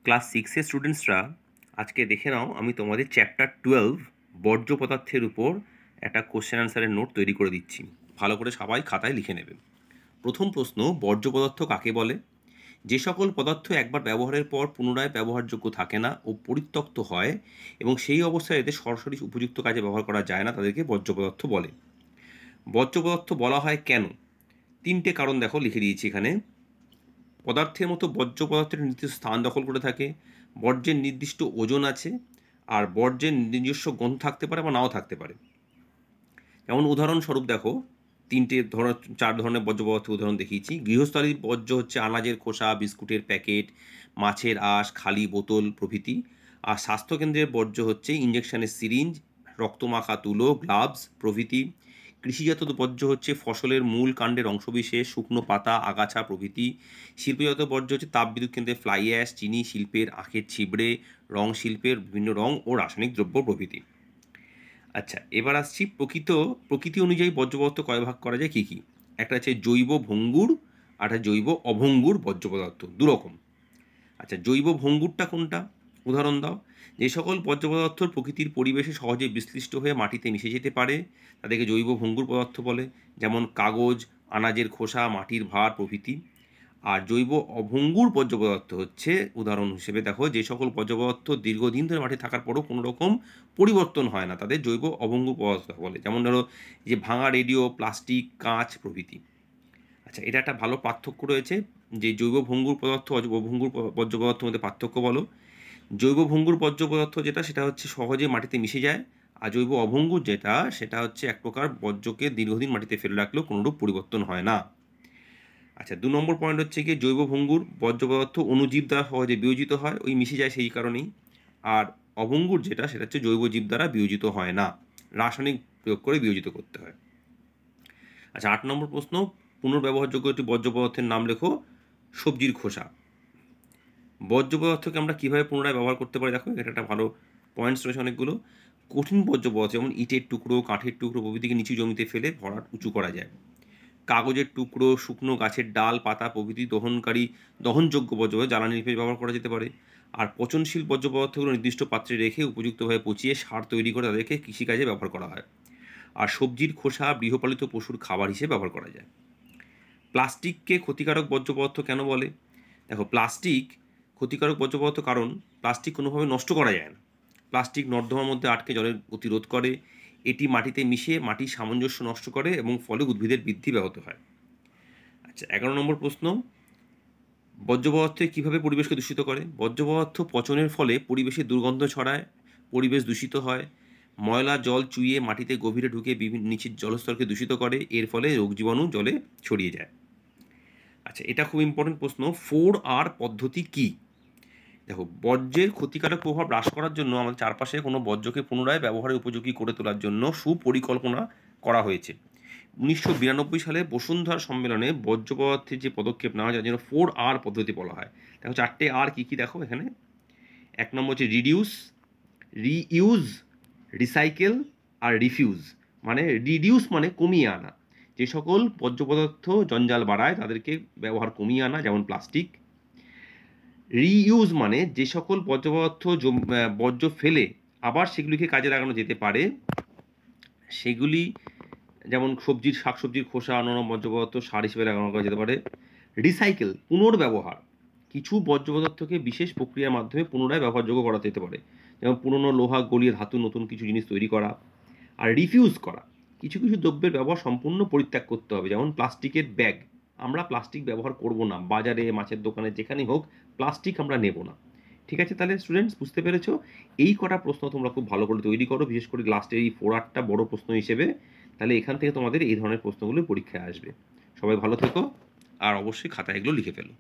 Class 6 এর স্টুডেন্টসরা আজকে দেখে নাও, আমি তোমাদের চ্যাপ্টার 12 বর্জ্য পদার্থের উপর একটা কোশ্চেন আনসারের নোট তৈরি করে দিচ্ছি। ভালো করে সবাই খাতায় লিখে নেবে। প্রথম প্রশ্ন, বর্জ্য পদার্থ কাকে বলে? যে সকল পদার্থ একবার ব্যবহারের পর পুনরায় ব্যবহারযোগ্য থাকে না ও পরিত্যক্ত হয় এবং সেই অবস্থায় এদের সরাসরি উপযুক্ত কাজে ব্যবহার করা যায় না, তাদেরকে বর্জ্য পদার্থ বলে। বর্জ্য পদার্থ বলা হয় কেন? তিনটে কারণ দেখো লিখে দিয়েছি এখানে। পদার্থের মতো বর্জ্য পদার্থের নির্দিষ্ট স্থান দখল করে থাকে, বর্জ্যের নির্দিষ্ট ওজন আছে, আর বর্জ্যের নিজস্ব গন্ধ থাকতে পারে বা নাও থাকতে পারে। যেমন উদাহরণস্বরূপ দেখো, চার ধরনের বর্জ্য পদার্থের উদাহরণ দেখিয়েছি। গৃহস্থালির বর্জ্য হচ্ছে আনাজের খোসা, বিস্কুটের প্যাকেট, মাছের আঁশ, খালি বোতল প্রভৃতি। আর স্বাস্থ্যকেন্দ্রের বর্জ্য হচ্ছে ইঞ্জেকশনের সিরিঞ্জ, রক্তমাখা তুলো, গ্লাভস প্রভৃতি। কৃষিজাত বর্জ্য হচ্ছে ফসলের মূল কাণ্ডের অংশবিশেষ, শুকনো পাতা, আগাছা প্রভৃতি। শিল্পজাত বর্জ্য হচ্ছে তাপবিদ্যুৎ কেন্দ্রের ফ্লাই অ্যাশ, চিনি শিল্পের আখের ছিবড়ে, রং শিল্পের বিভিন্ন রং ও রাসায়নিক দ্রব্য প্রভৃতি। আচ্ছা, এবার আসছি প্রকৃতি অনুযায়ী বর্জ্য পদার্থ কয় ভাগ করা যায়, কী কী? একটা আছে জৈব ভঙ্গুর, আর একটা জৈব অভঙ্গুর বর্জ্য পদার্থ, দুরকম। আচ্ছা, জৈব ভঙ্গুরটা কোনটা? উদাহরণ দাও। যে সকল বর্জ্য পদার্থ প্রকৃতির পরিবেশে সহজে বিশ্লিষ্ট হয়ে মাটিতে মিশে যেতে পারে তাদেরকে জৈব ভঙ্গুর পদার্থ বলে, যেমন কাগজ, আনাজের খোসা, মাটির ভার প্রভৃতি। আর জৈব অভঙ্গুর বর্জ্য পদার্থ হচ্ছে, উদাহরণ হিসেবে দেখো, যে সকল বর্জ্য পদার্থ দীর্ঘদিন ধরে মাঠে থাকার পরও কোনো রকম পরিবর্তন হয় না, তাদের জৈব অভঙ্গুর পদার্থ বলে। যেমন ধরো যে ভাঙা রেডিও, প্লাস্টিক, কাঁচ প্রভৃতি। আচ্ছা, এটা একটা ভালো পার্থক্য রয়েছে, যে জৈব ভঙ্গুর পদার্থ অভঙ্গুর বর্জ্য পদার্থের মধ্যে পার্থক্য বলো। জৈব ভঙ্গুর বর্জ্য পদার্থ যেটা, সেটা হচ্ছে সহজে মাটিতে মিশে যায়, আর জৈব অভঙ্গুর যেটা, সেটা হচ্ছে এক প্রকার বর্জ্যকে দীর্ঘদিন মাটিতে ফেলে রাখলেও কোনোরূপ পরিবর্তন হয় না। আচ্ছা, 2 নম্বর পয়েন্ট হচ্ছে কি, জৈব ভঙ্গুর বর্জ্য পদার্থ অণুজীব দ্বারা সহজে বিয়োজিত হয়, ওই মিশে যায় সেই কারণেই। আর অভঙ্গুর যেটা, সেটা হচ্ছে জৈব জীব দ্বারা বিয়োজিত হয় না, রাসায়নিক প্রয়োগ করে বিয়োজিত করতে হয়। আচ্ছা, 8 নম্বর প্রশ্ন, পুনর্ব্যবহারযোগ্য একটি বর্জ্য পদার্থের নাম লেখো। সবজির খোসা। বর্জ্য পদার্থকে আমরা কীভাবে পুনরায় ব্যবহার করতে পারি, দেখো এটা একটা ভালো পয়েন্টস রয়েছে অনেকগুলো। কঠিন বর্জ্য পদার্থ যেমন ইটের টুকরো, কাঠের টুকরো প্রভৃতিকে নিচু জমিতে ফেলে ভরাট উঁচু করা যায়। কাগজের টুকরো, শুকনো গাছের ডাল, পাতা প্রভৃতি দহনযোগ্য বর্জ্য জ্বালানি হিসেবে ব্যবহার করা যেতে পারে। আর পচনশীল বর্জ্য পদার্থগুলো নির্দিষ্ট পাত্রে রেখে উপযুক্তভাবে পচিয়ে সার তৈরি করে তাদেরকে কৃষিকাজে ব্যবহার করা হয়। আর সবজির খোসা গৃহপালিত পশুর খাবার হিসেবে ব্যবহার করা যায়। প্লাস্টিককে ক্ষতিকারক বর্জ্য পদার্থ কেন বলে? দেখো, প্লাস্টিক ক্ষতিকারক বর্জ্য পদার্থ কারণ প্লাস্টিক কোনোভাবে নষ্ট করা যায় না। প্লাস্টিক নর্দমার মধ্যে আটকে জলের গতিরোধ করে, এটি মাটিতে মিশে মাটির সামঞ্জস্য নষ্ট করে এবং ফলে উদ্ভিদের বৃদ্ধি ব্যাহত হয়। আচ্ছা, 11 নম্বর প্রশ্ন, বর্জ্য পদার্থ কীভাবে পরিবেশকে দূষিত করে? বর্জ্য পদার্থ পচনের ফলে পরিবেশে দুর্গন্ধ ছড়ায়, পরিবেশ দূষিত হয়। ময়লা জল চুইয়ে মাটিতে গভীরে ঢুকে বিভিন্ন নিচের জলস্তরকে দূষিত করে, এর ফলে রোগ জীবাণু জলে ছড়িয়ে যায়। আচ্ছা, এটা খুব ইম্পর্টেন্ট প্রশ্ন, 4R পদ্ধতি কি? দেখো, বর্জ্যের ক্ষতিকারক প্রভাব হ্রাস করার জন্য আমাদের চারপাশে কোনো বর্জ্যকে পুনরায় ব্যবহারের উপযোগী করে তোলার জন্য সুপরিকল্পনা করা হয়েছে। 1992 সালে বসুন্ধরা সম্মেলনে বর্জ্য পদার্থের যে পদক্ষেপ নেওয়া যায়, যেন 4R পদ্ধতি বলা হয়। দেখো, 4টে আর কী কী দেখো এখানে। 1 নম্বর হচ্ছে রিডিউস, রিইউজ, রিসাইকেল আর রিফিউজ। মানে রিডিউস মানে কমিয়ে আনা, যে সকল বর্জ্য পদার্থ জঞ্জাল বাড়ায় তাদেরকে ব্যবহার কমিয়ে আনা, যেমন প্লাস্টিক। রিইউজ মানে যে সকল বর্জ্য পদার্থ বর্জ্য ফেলে আবার সেগুলিকে কাজে লাগানো যেতে পারে, সেগুলি যেমন শাকসবজির খোসা, অন্যান্য বর্জ্য পদার্থ সার হিসেবে ব্যবহার করা যেতে পারে। রিসাইকেল পুনর্ব্যবহার, কিছু বর্জ্য পদার্থকে বিশেষ প্রক্রিয়ার মাধ্যমে পুনরায় ব্যবহারযোগ্য করা যেতে পারে, যেমন পুরনো লোহা গলিয়ে ধাতু নতুন কিছু জিনিস তৈরি করা। আর রিফিউজ করা, কিছু কিছু দ্রব্যের ব্যবহার সম্পূর্ণ পরিত্যাগ করতে হবে, যেমন প্লাস্টিকের ব্যাগ, আমরা প্লাস্টিক ব্যবহার করব না, বাজারে মাছের দোকানে যেখানেই হোক প্লাস্টিক আমরা নেব না। ঠিক আছে, তাহলে স্টুডেন্টস বুঝতে পেরেছো? এই কটা প্রশ্ন তোমরা খুব ভালো করে তৈরি করো, বিশেষ করে লাস্টের এই 4Rটা বড় প্রশ্ন হিসেবে, তাহলে এখান থেকে তোমাদের এই ধরনের প্রশ্নগুলো পরীক্ষায় আসবে। সবাই ভালো থেকো, আর অবশ্যই খাতায় এগুলো লিখে ফেলো।